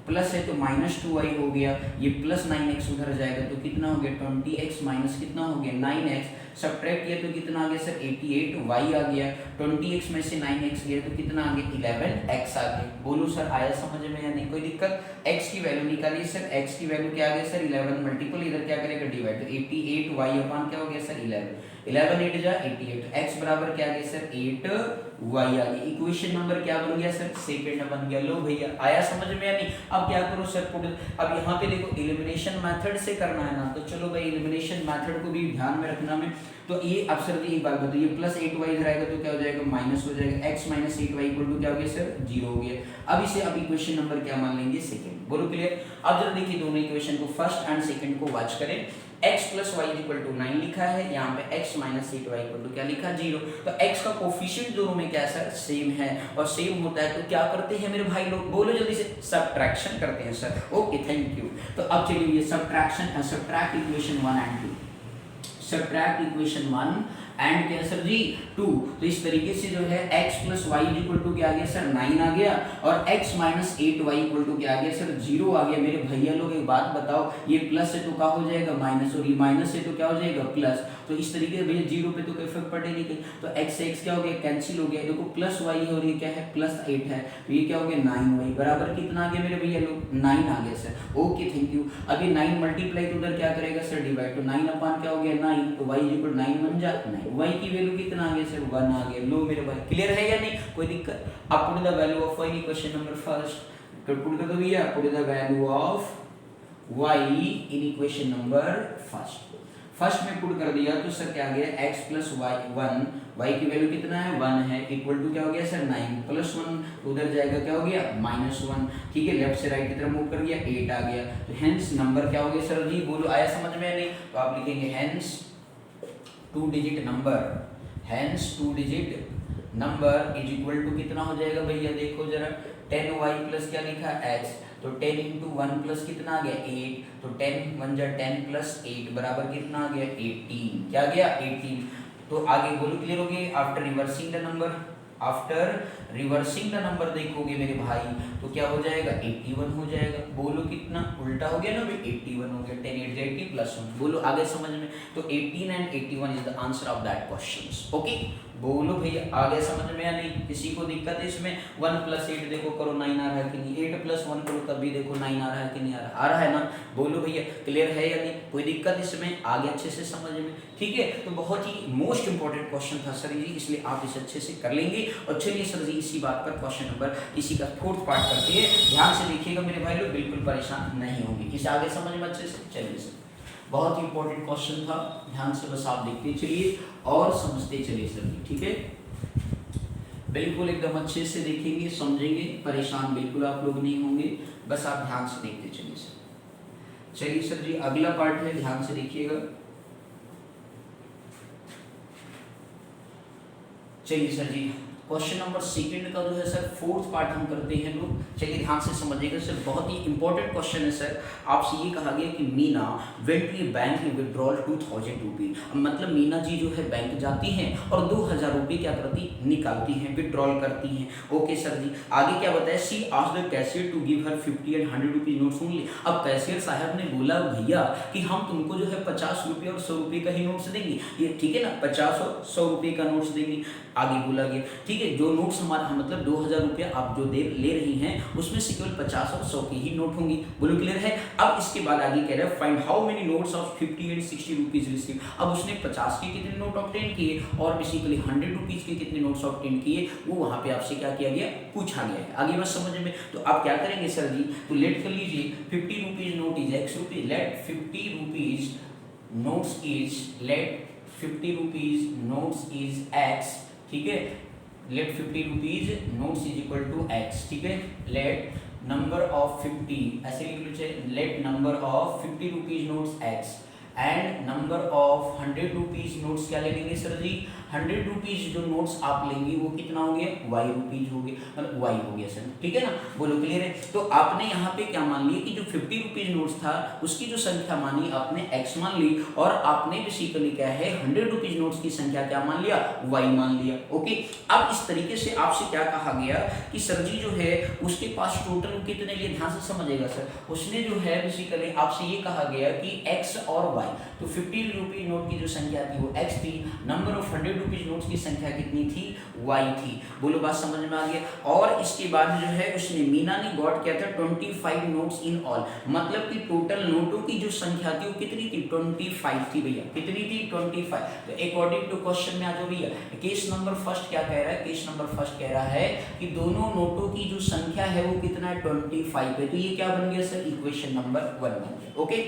प्लस है तो माइनस 2y हो गया, ये प्लस 9x उधर जाएगा तो कितना हो गया, 20x माइनस कितना हो गया, 9x, सब्ट्रैक्ट किया तो कितना आ गया सर, 88y आ गया, 20x में से 9x गया तो कितना आ गया, 11x आ गया। बोलो सर आया समझ में या नहीं कोई दिक्कत। x की वैल्यू निकालिए सर, x की वैल्यू क्या आ गया सर, 11 मल्टीपल इधर क्या करेगा, डिवाइड, तो 88y अपॉन क्या हो गया सर, 11 8 जा 88, x बराबर क्या आ गया सर, 8y आ गया। इक्वेशन नंबर क्या बन गया सर, सेकंड बन गया। लो भैया आया समझ में या नहीं। अब क्या करो सर, अब यहाँ पे देखो एलिमिनेशन मेथड से करना है ना, तो चलो भाई एलिमिनेशन मेथड को भी ध्यान में रखना में। तो ये अब सर एक बात बताइए, प्लस 8y इधर आएगा तो क्या हो जाएगा, माइनस हो जाएगा, x minus 8y equal to क्या हो गया सर, 0 हो गया। अब इसे अब इक्वेशन नंबर क्या मान लेंगे, सेकंड। बोलो क्लियर। अब जरा देखिए दोनों इक्वेशन को, फर्स्ट एंड सेकंड को वॉच करें। x plus y equal to 9 लिखा है, यहाँ पे x minus 8y equal to क्या लिखा, 0। तो x का कोफिशिएंट दोनों में क्या है सर, सेम है, और सेम होता है तो क्या करते हैं मेरे भाई लोग, बोलो जल्दी से, सब्ट्रैक्शन करते हैं सर। Okay thank you. तो अब चलिए ये subtraction, subtract equation 1 and 2, subtract equation 1 and क्या सर जी 2। तो इस तरीके से जो है x plus y equal to क्या आ गया सर, 9 आ गया, और x minus 8y equal to क्या आ गया सर, 0 आ गया। मेरे भैया लोग एक बात बताओ, ये प्लस है तो क्या हो जाएगा, माइनस, और ये माइनस है तो क्या हो जाएगा, प्लस। तो इस तरीके से भैया 0 पे तो कोई इफेक्ट पड़ेगी नहीं, तो x से x क्या हो गया, कैंसिल हो गया। देखो प्लस y है और ये क्या है, प्लस 8 है, तो ये क्या हो गया, 9y बराबर कितना आ गया मेरे भैया लोग, 9 आ गया सर। Okay thank you. अभी 9 मल्टीप्लाई तो उधर क्या करेगा सर, डिवाइड, तो 9 अपॉन क्या हो गया, 9, तो y इक्वल 9 बन जा 9, y की वैल्यू कितना आ गया सर, 1 आ गया। लो मेरे भाई क्लियर है या नहीं कोई दिक्कत। अब put the value of y in equation number first, तो पुट कर दो भैया, put the value of y in equation number first में पुट कर दिया तो सर क्या आ गया, x प्लस वाई 1, y की वैल्यू कितना है, 1 है, इक्वल टू क्या हो गया सर, 9 प्लस 1 उधर जाएगा क्या हो गया, -1। ठीक है, लेफ्ट से राइट की तरफ मूव कर गया, 8 आ गया। तो हेंस नंबर क्या हो गया सर जी, बोलो आया समझ में नहीं। तो आप लिखेंगे hence 2 digit number, hence 2 digit number is equal to कितना हो जाएगा भैया, देखो जरा 10y प्लस क्या लिखा x, तो 10 इंटू 1 प्लस कितना आ गया 8, तो 10 1 जा 10 प्लस 8 बराबर कितना आ गया 18, क्या आ गया 18। तो आगे बोलो क्लियर हो गया। After reversing the number, after reversing the number देखोगे मेरे भाई तो क्या हो जाएगा 81 हो जाएगा। बोलो कितना उल्टा हो गया ना भाई, 81 हो गया, 10 8 80 प्लस 1। बोलो आगे समझ में। तो 18 and 81 is the answer of that questions. Okay बोलो भैया आ गया समझ में या नहीं? किसी को दिक्कत है इसमें? 1 + 8 देखो करो 9 आ रहा है कि नहीं? 8 + 1 करो तब भी देखो 9 आ रहा है कि नहीं आ रहा है ना? बोलो भैया क्लियर है या नहीं? कोई दिक्कत इसमें? आ गया अच्छे से समझ में? ठीक है, तो बहुत ही मोस्ट इंपॉर्टेंट क्वेश्चन था सर जी, इसलिए आप इसे अच्छे से कर लेंगे। और चलिए सर जी इसी बात पर क्वेश्चन नंबर इसी का 4th पार्ट करते हैं। ध्यान से देखिएगा मेरे भाई लोग, बिल्कुल परेशान नहीं होंगे। इसे आगे समझ में अच्छे से? चलिए सर, बहुत ही इंपॉर्टेंट क्वेश्चन था, ध्यान से बस आप देखते चलिए और समझते चलिए सर जी। ठीक है, बिल्कुल एकदम अच्छे से देखेंगे, समझेंगे, परेशान बिल्कुल आप लोग नहीं होंगे, बस आप ध्यान से देखते चलिए सर। चलिए सर जी अगला पार्ट है, ध्यान से देखिएगा। चलिए सर जी क्वेश्चन नंबर 2 का जो है सर 4th पार्ट हम करते हैं लोग। चलिए ध्यान से समझिएगा सर, बहुत ही इंपॉर्टेंट क्वेश्चन है सर। आपसे ये कहा गया कि Meena went to bank withdrawal 2000 rupee. मतलब मीना जी जो है बैंक जाती हैं और 2000 रुपये क्या करती? निकालती हैं, विड्रॉल करती हैं। ओके सर जी, आगे क्या बताया? She asked the cashier to give her 50 and 100 rupees notes only. अब कैशियर साहब ने बोला भैया कि हम तुमको जो है 50 रुपये और 100 रुपये का ही नोट्स देंगे, ये ठीक है ना, 50 और 100 रुपये का नोट्स देंगे। आगे बोला गया ठीक है, जो नोट्स हमारा मतलब 2000 रुपये आप जो ले रही हैं उसमें से केवल 50 और 100 के ही नोट होंगी। बोलो क्लियर है? अब इसके बाद आगे कह रहा है find how many notes of 50 and 60 rupees receive. अब उसने 50 के कितने नोट ऑब्टेन किए और बेसिकली 100 रुपीज के कितने नोट्स ऑब्टेन किए, वो वहां पे आपसे क्या किया गया? पूछा गया है। आगे बस समझ में, तो आप क्या करेंगे सर जी? तो लेट कर लीजिए 50 rupees note is x rupees, let 50 rupees notes is, let 50 rupees notes is x, ठीक है, let 50 rupees notes is equal to x, ठीक है, लेट नंबर ऑफ 50 ऐसे लिख लीजिए, let number of 50 rupees notes x and number of 100 rupees notes क्या ले लेंगे सर जी? 100 रुपीज जो नोट्स आप लेंगे वो कितना हो गया? y रुपीज हो गया, मतलब y हो गया सर, ठीक है ना? बोलो क्लियर है? तो आपने यहाँ पे क्या मान लिया कि जो 50 रुपीज नोट्स था उसकी जो संख्या मानी आपने x मान ली, और आपने बेसिकली क्या है 100 रुपीज नोट्स की संख्या क्या मान लिया? y मान लिया। ओके, अब इस तरीके से आपसे क्या कहा गया कि सर जी जो है उसके पास टोटल कितने लिए? ध्यान से समझिएगा सर, उसने जो है बेसिकली आपसे ये कहा गया कि x और y, तो 50 रुपीज नोट की जो संख्या थी वो x थी, नंबर ऑफ 100 रुपीज नोट्स की संख्या कितनी थी? y थी। बोलो बात समझ में आ गया? और इसके बाद जो है उसने मीना ने गॉट किया था 25 नोट्स इन ऑल, मतलब कि टोटल नोटों की जो संख्या थी वो कितनी थी? 25 थी भैया, कितनी थी? 25। तो अकॉर्डिंग टू क्वेश्चन में आ जाओ भैया, केस नंबर फर्स्ट क्या कह रहा है? केस नंबर फर्स्ट कह रहा है कि दोनों नोटों की जो संख्या है वो कितना है? 25 है। तो ये क्या बन गया सर? इक्वेशन नंबर 1 बन गया। ओके,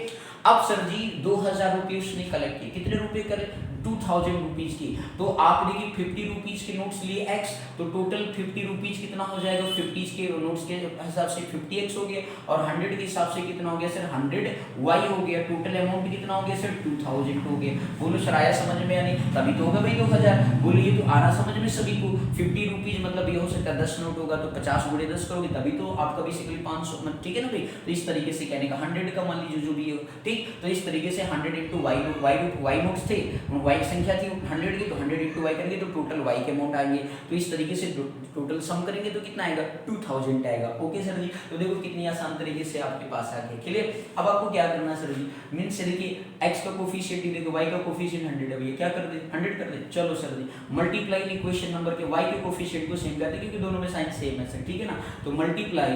अब सर जी 2000 रुपये उसने कलेक्ट किए, कितने रुपए करे? 2000 रुपीज की। तो आपने की 50 रुपीज के नोट्स लिए x, तो टोटल 50 रुपीज कितना हो जाएगा? 50 के नोट्स के हिसाब से 50x हो गया, और 100 के हिसाब से कितना हो गया सर? 100y हो गया। टोटल अमाउंट कितना हो गया सर? 2000 हो गया। बोलो सर आया समझ में या नहीं? तभी तो होगा भाई 2000। बोलिए तो आ रहा समझ में सभी को? 50 रुपीज मतलब ये हो सकता है 10 नोट होगा, तो 50 गुणे 10 करोगे तभी तो आपका बेसिकली 500, ठीक है ना भाई? तो इस तरीके से कहने का 100 का मान लीजिए जो भी हो, ठीक। तो इस तरीके से 100 इंटू y नोट्स थे, y की संख्या थी 100 की, तो 100 इंटू y करेंगे तो टोटल y के अमाउंट आएंगे। तो इस तरीके से टोटल सम करेंगे तो कितना आएगा? 2000 आएगा। ओके सर जी, तो देखो कितनी आसान तरीके से आपके पास आ गया। क्लियर? अब आपको क्या करना है सर जी? मीन्स देखिए x का कोफिशिएंट देखो, y का कोफिशिएंट 100 है भैया, क्या कर दे? 100 कर दे। चलो सर जी मल्टीप्लाई इक्वेशन नंबर के y के कोफिशिएंट को सेम कर दे, क्योंकि दोनों में साइन सेम है सर, ठीक है ना? तो multiply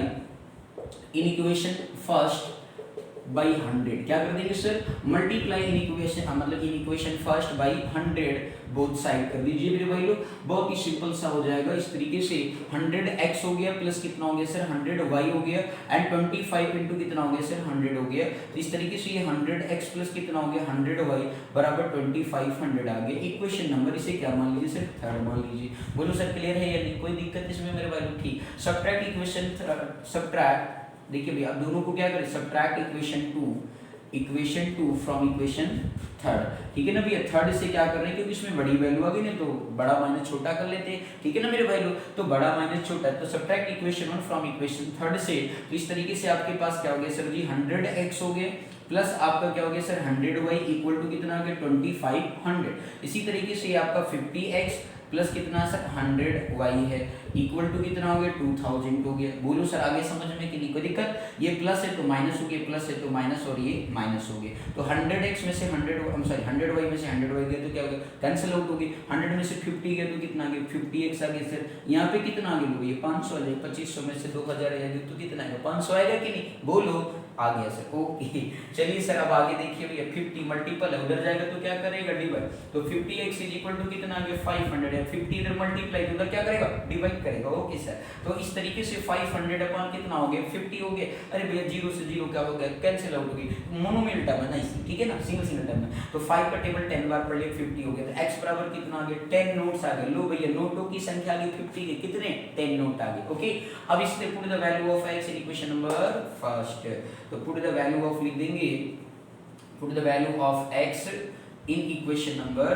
in equation first by 100, क्या कर देंगे सर? मल्टीप्लाई इन इक्वेशन मतलब in equation first by 100 both side कर दीजिए मेरे भाई लोग। बहुत ही सिंपल सा हो जाएगा इस तरीके से। 100x हो गया प्लस कितना हो गया सर? 100y हो गया, एंड 25 इंटू कितना हो गया सर? 100 हो गया। तो इस तरीके से ये 100x प्लस कितना हो गया? 100y बराबर 2500 आ गया। इक्वेशन नंबर इसे क्या मान लीजिए सर? थर्ड मान लीजिए। बोलो सर क्लियर है या नहीं? कोई दिक्कत इसमें मेरे भाई लोग? ठीक। सब्ट्रैक्ट इक्वेशन, सब्ट्रैक्ट, देखिए भैया दोनों को क्या करें? Subtract equation 2 from equation third, ठीक है ना भैया? थर्ड से क्या कर रहे हैं, क्योंकि इसमें बड़ी वैल्यू आ गई ना, तो बड़ा माइनस छोटा कर लेते हैं, ठीक है ना मेरे भाई लोग? तो बड़ा माइनस छोटा, तो subtract equation 1 from equation third से, तो इस तरीके से आपके पास क्या हो गया सर जी? 100x हो गया प्लस आपका क्या हो गया सर? 100y इक्वल टू कितना हो गया? 2500। इसी तरीके से आपका 50x प्लस कितना है सर 100y है इक्वल टू कितना हो गया 2000 हो गया। बोलो सर आगे समझ में कि नहीं कोई दिक्कत? ये प्लस है तो माइनस हो गया, प्लस है तो माइनस, और ये माइनस हो गया। तो 100x में से 100y में से 100y गया तो क्या हो गया कैंसिल आउट हो गई। 100 में से 50 गया तो कितना आ गया 50x आ गया सर। यहाँ पे कितना आ गया ये 500 आ जाएगा, 2500 में से 2000 आएगा तो कितना आएगा 500 आएगा कि नहीं? बोलो आ गया सर। ओके चलिए सर अब आगे देखिए भैया 50 मल्टीपल है उधर जाएगा तो क्या करेगा डिवाइड, तो 50x इज इक्वल टू कितना आ गया 500 है, 50 इधर मल्टीप्लाई तो उधर क्या करेगा डिवाइड करेगा। ओके सर तो इस तरीके से 500 अपॉन कितना हो गया 50 हो गया। अरे भैया 0 से 0 क्या हो गया कैंसिल आउट हो गई, मोनोमियल टर्म है ना इसी, ठीक है ना सिंगल टर्म है। तो 5 का टेबल 10 बार पढ़ लिया 50 हो गया, तो x बराबर कितना आ गया 10 नोट्स आ गए। लो भैया नोटों की संख्या आ गई 50 के कितने 10 नोट आ गए। ओके अब इसलिए put the value of x in equation number first, तो पुट द वैल्यू ऑफ लिख देंगे, put the value of x in equation number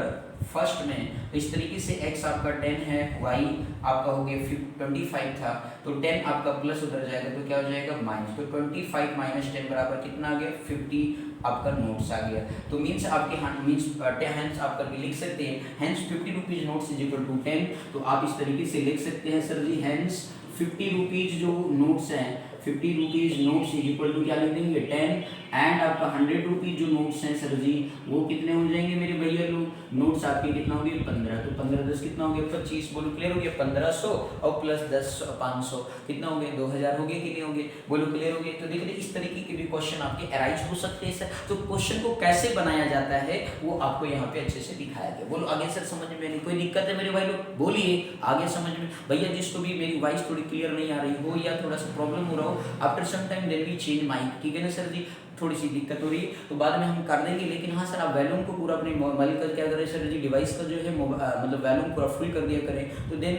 first में। तो इस तरीके से x आपका 10 है, y आपका हो गया 25 था, तो 10 आपका प्लस उधर जाएगा तो क्या हो जाएगा माइनस, तो 25 माइनस 10 बराबर कितना आ गया 50 आपका नोट्स आ गया। तो मीन्स आपके हैंस आप करके लिख सकते हैं hence 50 rupees notes is equal to 10। तो आप इस तरीके से लिख सकते हैं सर जी हैंस 50 रुपीज जो नोट्स हैं 50 rupees notes is equal to क्या लिख देंगे 10, एंड आपका 100 रुपीज जो नोट्स हैं सर जी वो कितने हो जाएंगे मेरे भैया लोग, नोट्स आपके कितना हो गया 15, तो 15 10 कितना हो गया 25, बोलो क्लियर हो गया 1500 और प्लस 10 500 कितना हो गया 2000 हो गया कि नहीं हो गया, बोलो क्लियर हो गया। तो देखिए इस तरीके के भी क्वेश्चन आपके अराइज हो सकते हैं सर। तो क्वेश्चन को कैसे बनाया जाता है वो आपको यहाँ पे अच्छे से दिखाया गया। बोलो आगे सर समझ में नहीं कोई दिक्कत है मेरे भाई लोग, बोलिए आगे समझ में। भैया जिसको भी मेरी वॉइस थोड़ी क्लियर नहीं आ रही हो या थोड़ा सा प्रॉब्लम हो रहा हो after some time then we change mic, ठीक है ना सर जी, थोड़ी सी दिक्कत हो रही है तो बाद में हम कर देंगे। लेकिन हाँ सर आप वॉल्यूम को पूरा अपने मोबाइल का क्या करें सर जी डिवाइस का जो है मतलब वॉल्यूम पूरा फुल कर दिया करें, तो देन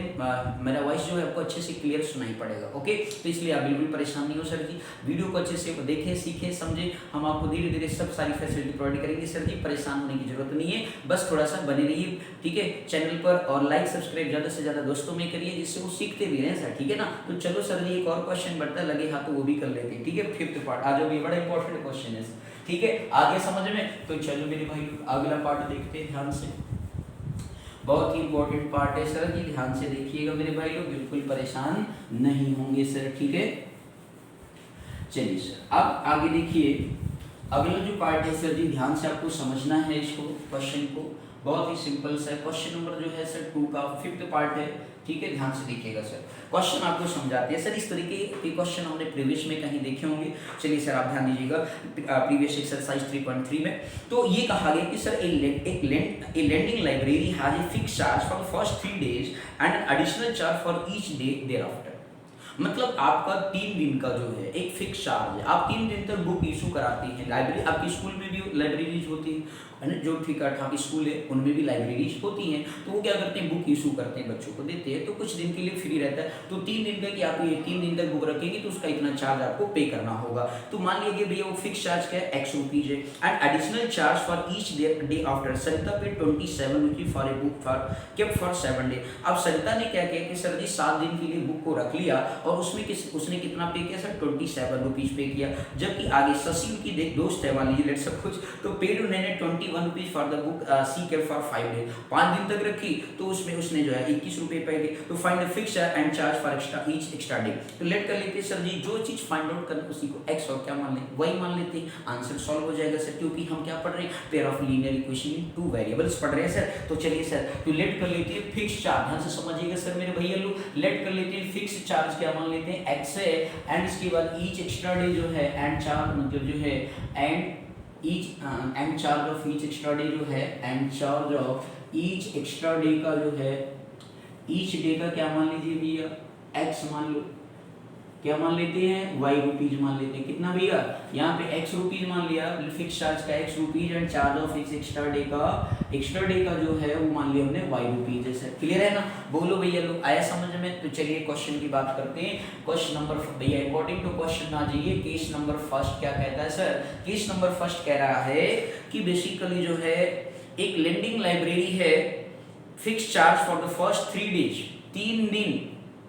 मेरा वॉइस जो है आपको अच्छे से क्लियर सुनाई पड़ेगा। ओके तो इसलिए आप बिल्कुल परेशान नहीं हो सर जी, वीडियो को अच्छे से देखें सीखें समझें, हम आपको धीरे धीरे सब सारी फैसिलिटी प्रोवाइड करेंगे सर जी, परेशान होने की जरूरत नहीं है, बस थोड़ा सा बने रहिए ठीक है चैनल पर, और लाइक सब्सक्राइब ज़्यादा से ज़्यादा दोस्तों में करिए जिससे वो सीखते भी रहें सर, ठीक है ना। तो चलो सर जी एक और क्वेश्चन बढ़ता लगे हाथ तो वो भी कर लेते हैं, ठीक है 5th पार्ट आ जाओ, ये बड़ा इंपॉर्टेंट क्वेश्चन है ठीक है आगे समझ में। तो चलो मेरे भाई अगला पार्ट देखते हैं ध्यान से, बहुत ही इंपॉर्टेंट पार्ट है सर जी, ध्यान से देखिएगा मेरे भाई लोग, बिल्कुल परेशान नहीं होंगे सर, ठीक है। चलिए सर अब आगे देखिए अगला जो पार्ट है सर जी, ध्यान से आपको समझना है इसको क्वेश्चन को, बहुत ही सिंपल सा क्वेश्चन नंबर जो है सर 2 का 5th पार्ट है, ठीक है ध्यान से देखिएगा सर। क्वेश्चन आपको समझाते हैं सर, इस तरीके के क्वेश्चन हमने प्रीवियस में कहीं देखे होंगे, चलिए सर आप ध्यान दीजिएगा प्रीवियस एक्सरसाइज 3.3 में। तो ये कहा गया कि sir a lending library has a fix charge for first 3 days and an additional charge for each day thereafter. मतलब आपका 3 दिन का जो है एक फिक्स चार्ज है, आप 3 दिन तक बुक इशू कराते हैं, लाइब्रेरी आपकी स्कूल में भी लाइब्रेरीज होती है जो ठीक ठाक स्कूल है उनमें भी लाइब्रेरीज होती हैं, तो वो क्या करते हैं बुक इशू करते हैं बच्चों को देते हैं, तो कुछ दिन के लिए फ्री रहता है, तो 3 दिन तक आप ये 3 दिन तक बुक रखेंगे तो उसका इतना चार्ज आपको पे करना होगा। तो मान लीजिए भैया वो फिक्स चार्ज क्या है x रुपीज है, and additional charge for each day after, Sarita pay 27 rupees for a book for kept for 7 days। अब सरिता ने क्या किया कि सर जी 7 दिन के लिए बुक को रख लिया और उसमें उसने कितना पे किया सर 27 रुपीज पे किया, जबकि आगे शशि की दोस्त है मान लीजिए लेट सब कुछ, तो पेड उन्होंने 21 rupees for the book she kept for 5 days, 5 दिन तक रखी तो उसमें उसने जो है 21 रुपये पे गए। तो find the fix and charge for extra day. तो लेट कर लेते हैं सर जी जो चीज फाइंड आउट करना उसी को x और क्या मान लें y मान लेते हैं, आंसर सॉल्व हो जाएगा सर, क्योंकि हम क्या पढ़ रहे हैं pair of linear equation in 2 variables पढ़ रहे हैं सर। तो चलिए सर तो लेट कर लेते हैं फिक्स चार्ज, ध्यान से समझिएगा सर मेरे भैया लोग, लेट कर लेते हैं फिक्स चार्ज क्या मान लेते हैं x है, एंड इसके बाद ईच एक्स्ट्रा डे जो है एंड चार्ज मतलब जो है and charge of each extra day जो है, and charge of each extra day का जो है ईच डे का क्या मान लीजिए भैया x मान लो, क्या मान लेते हैं y रुपीज मान लेते हैं, कितना भैया यहाँ पे x रुपीज मान लिया, फिक्स चार्ज का x rupees and charge of extra day का जो है वो मान लिया हमने y रुपीज है सर, क्लियर है ना। बोलो भैया लोग आया समझ में। तो चलिए क्वेश्चन की बात करते हैं, क्वेश्चन नंबर भैया अकॉर्डिंग टू क्वेश्चन आ जाइए, केस नंबर फर्स्ट क्या कहता है सर, केस नंबर फर्स्ट कह रहा है कि बेसिकली जो है एक लेंडिंग लाइब्रेरी है, fix charge for the first 3 days, 3 दिन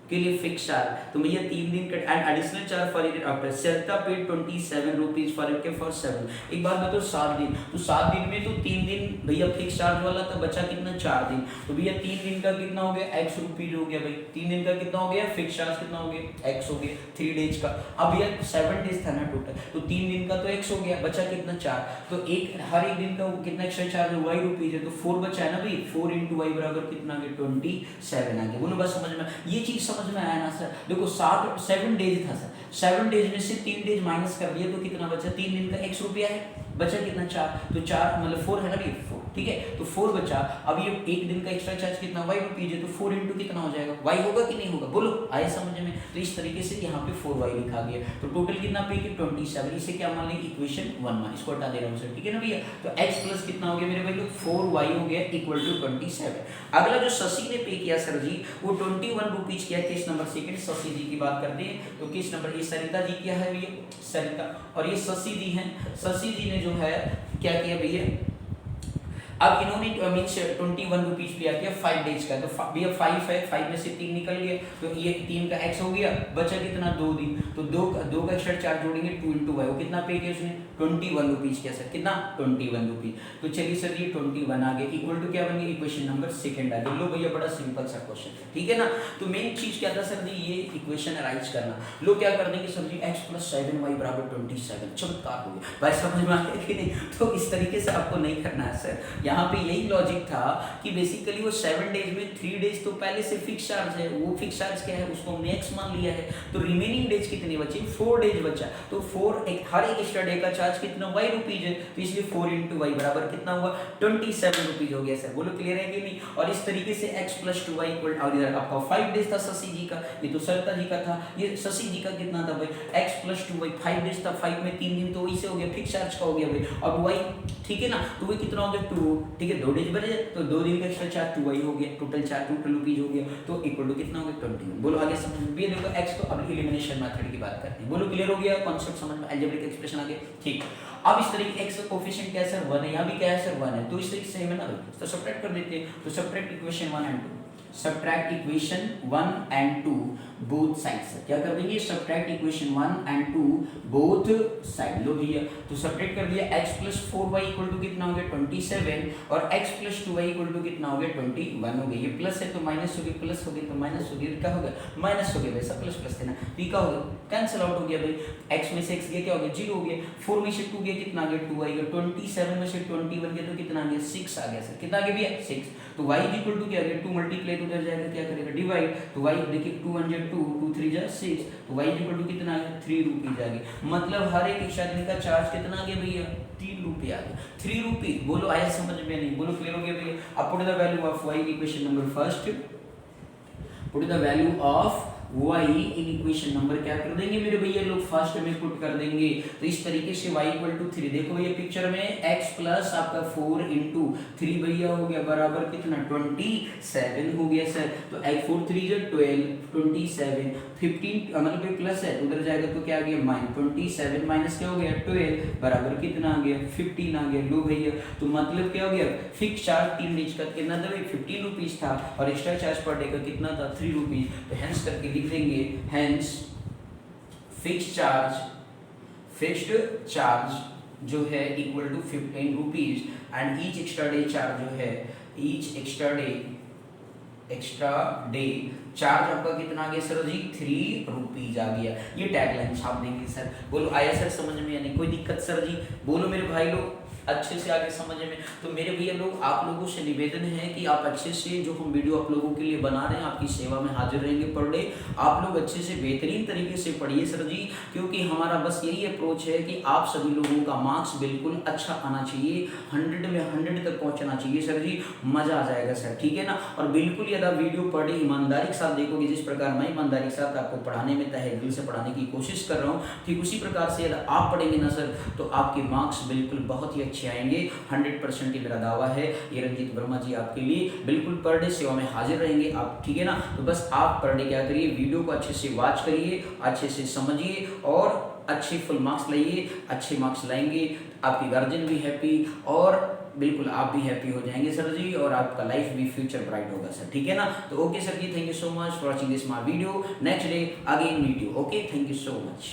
के लिए फिक्स चार्ज, तो भैया 3 दिन का and additional charge for it after Sarita paid 27 rupees for it के फॉर 7। एक बात बताओ 7 दिन, तो 7 दिन में तो 3 दिन भैया फिक्स चार्ज वाला था, बचा कितना 4 दिन, तो भैया 3 दिन का कितना हो गया x रुपीज हो गया भाई, 3 दिन का कितना हो गया फिक्स चार्ज कितना हो गया x हो गया 3 डेज का। अब भैया 7 डेज था ना टोटल, तो 3 दिन का तो x हो गया, बचा कितना 4, तो एक हर एक दिन का कितना एक्स्ट्रा चार्ज है y रुपीज है, तो 4 बचा है ना भाई, 4 × y बराबर कितना आ गया 27 आ गया। बोलो बस समझ में, ये चीज समझ में आया ना सर। देखो 7 डेज था सर, 7 डेज में से 3 डेज माइनस कर दिया तो कितना बचा, 3 दिन का x रुपया है, बचा कितना 4, तो 4 मतलब 4 है ना भाई 4, ठीक है, तो 4 बचा। अब ये एक दिन का एक्स्ट्रा चार्ज कितना y रुपीज है, तो 4 × कितना हो जाएगा y होगा कि नहीं होगा, बोलो आए समझ में। तो इस तरीके से यहाँ पे 4y लिखा गया, तो टोटल कितना पे कि 27, इसे क्या मान लेंगे इक्वेशन 1 मान, इसको हटा दे रहा हूँ सर, ठीक है ना भैया। तो x प्लस कितना हो गया मेरे भाई लोग 4y हो गया इक्वल टू 27। अगला जो शशि ने पे किया सर जी वो 21 रुपीज किया, केस नंबर सेकंड शशि जी की बात करते हैं, तो केस नंबर ये सरिता जी क्या है भैया सरिता, और ये शशि जी हैं, शशि जी ने जो है क्या किया भैया, अब इन्होंने मीन्स 21 रुपीज लिया किया 5 डेज का, तो भैया 5 है, 5 में से 3 निकल गया, तो ये 3 का x हो गया, बचा कितना 2 दिन, तो 2 का एक्स्ट्रा चार्ज जोड़ेंगे 2 × y, वो कितना पे किया उसने 21 रुपीज किया सर, कितना 21 रुपीज। तो चलिए सर ये 21 आ गया इक्वल टू क्या बन गया इक्वेशन नंबर सेकंड आ गया। लो भैया बड़ा सिंपल सा क्वेश्चन है, ठीक है ना। तो मेन चीज क्या था सर जी, ये इक्वेशन अराइज करना। लोग क्या कर देंगे सर जी x + 7y = 27, चमत्कार हो गया भाई, समझ में आ गया कि नहीं। तो इस तरीके से आपको नहीं करना है सर, यहाँ पे यही लॉजिक था कि बेसिकली वो 7 डेज में 3 डेज तो पहले से फिक्स चार्ज है, वो फिक्स चार्ज क्या है उसको हमने x मान लिया है, तो रिमेनिंग डेज कितने बचे 4 डेज बचा, तो 4 हर एक एक्स्ट्रा डे का चार्ज कितना y रुपीज है, तो इसलिए 4 × y बराबर कितना हुआ 27 रुपीज हो गया सर। बोलो क्लियर है कि नहीं। और इस तरीके से x + 2y = और इधर आपका 5 डेज था शशि जी का, ये तो सरिता जी का था, ये शशि जी का कितना था भाई x + 2y 5 डेज था, 5 में 3 दिन तो वही से हो गया फिक्स चार्ज का हो गया भाई, अब y ठीक है ना, तो वो कितना हो गया 2, ठीक है 2 डेज बचे, तो 2 दिन का एक्स्ट्रा चार्ज 2y हो गया, टोटल रुपीज हो गया, तो इक्वल टू कितना हो गया 21। बोलो आगे समझ में। ये देखो x को अब एलिमिनेशन मेथड की बात करते हैं, बोलो क्लियर हो गया, कॉन्सेप्ट समझ में, अलजेब्रिक एक्सप्रेशन आ गया, ठीक। अब इस तरीके x का कोएफिशिएंट क्या है सर 1 है, यहाँ भी क्या है सर 1 है, तो इस तरीके से है ना, तो सब्ट्रैक्ट कर देते हैं, तो subtract equation 1 and 2, subtract equation 1 and 2 both sides, क्या कर देंगे subtract equation 1 and 2 both side. लो भैया तो सब्ट्रैक्ट कर दिया, x + 4y = कितना हो गया 27 और x + 2y = कितना हो गया 21 हो गया, ये प्लस है तो माइनस हो गया, प्लस हो गया तो माइनस हो गया, क्या हो गया माइनस हो गया, वैसा प्लस प्लस देना, तो ये क्या हो गया कैंसिल आउट हो गया भाई, x में से x गया क्या हो गया 0 हो गया, 4 में से 2 गया कितना आ गया 2 आएगा, 27 में से 21 गया तो कितना आ गया 6 आ गया सर, कितना आ गया भैया 6, तो y = क्या आ गया 2 मल्टीप्लाई उधर जाएगा क्या करेगा डिवाइड, तो y देखिए 2 × 2 2 3 = 6, तो y = कितना आ गया 3 रुपीज आ गया, मतलब हर एक एक्स्ट्रा दिन का चार्ज कितना आ गया भैया 3 रुपये आ गया, 3 रुपीज। बोलो आया समझ में नहीं, बोलो क्लियर हो गया भैया। अब put the value of y equation number first, put the value of y in equation number क्या कर देंगे मेरे भैया लोग फर्स्ट में पुट कर देंगे, तो इस तरीके से y = 3, देखो भैया पिक्चर में x प्लस आपका 4 × 3 भैया हो गया बराबर कितना 27 हो गया सर, तो 4 3 = 12, 27 15 मतलब प्लस है उधर जाएगा तो क्या आ गया -27 माइनस क्या हो गया 12 बराबर कितना आ गया 15 आ गया। लो भैया तो मतलब क्या हो गया फिक्स चार्ज 3 डेज का कितना था 15 रुपीज था और एक्स्ट्रा चार्ज पर डे का कितना था 3 रुपीज, तो हेंस करके लिख देंगे हेंस फिक्स्ड चार्ज जो है equal to 15 rupees and each extra day charge जो है ईच एक्स्ट्रा डे चार्ज आपका कितना आ गया सर जी 3 रुपीज आ गया। ये टैगलाइन छाप देंगे सर। बोलो आया सर समझ में या नहीं, कोई दिक्कत सर जी, बोलो मेरे भाई लोग अच्छे से आगे समझ में। तो मेरे भैया लोग आप लोगों से निवेदन है कि आप अच्छे से जो हम वीडियो आप लोगों के लिए बना रहे हैं आपकी सेवा में हाजिर रहेंगे पर डे, आप लोग अच्छे से बेहतरीन तरीके से पढ़िए सर जी, क्योंकि हमारा बस यही अप्रोच है कि आप सभी लोगों का मार्क्स बिल्कुल अच्छा आना चाहिए, 100 में 100 तक पहुंचना चाहिए सर जी, मजा आ जाएगा सर, ठीक है ना। और बिल्कुल यदि आप वीडियो पढ़े ईमानदारी के साथ देखोगे, जिस प्रकार मैं ईमानदारी के साथ आपको पढ़ाने में तहे दिल से पढ़ाने की कोशिश कर रहा हूँ, ठीक उसी प्रकार से यदि आप पढ़ेंगे ना सर तो आपके मार्क्स बिल्कुल बहुत ही अच्छे आएंगे, 100% ही मेरा दावा है। ये रंजीत वर्मा जी आपके लिए बिल्कुल पर डे सेवा में हाजिर रहेंगे आप, ठीक है ना। तो बस आप पर डे क्या करिए, वीडियो को अच्छे से वॉच करिए, अच्छे से समझिए और अच्छे फुल मार्क्स लाइए, अच्छे मार्क्स लाएंगे, आपके गार्जियन भी हैप्पी और बिल्कुल आप भी हैप्पी हो जाएंगे सर जी, और आपका लाइफ भी फ्यूचर ब्राइट होगा सर, ठीक है ना। तो ओके सर जी, thank you so much for watching this my video. Next day again meet you. Okay, thank you so much.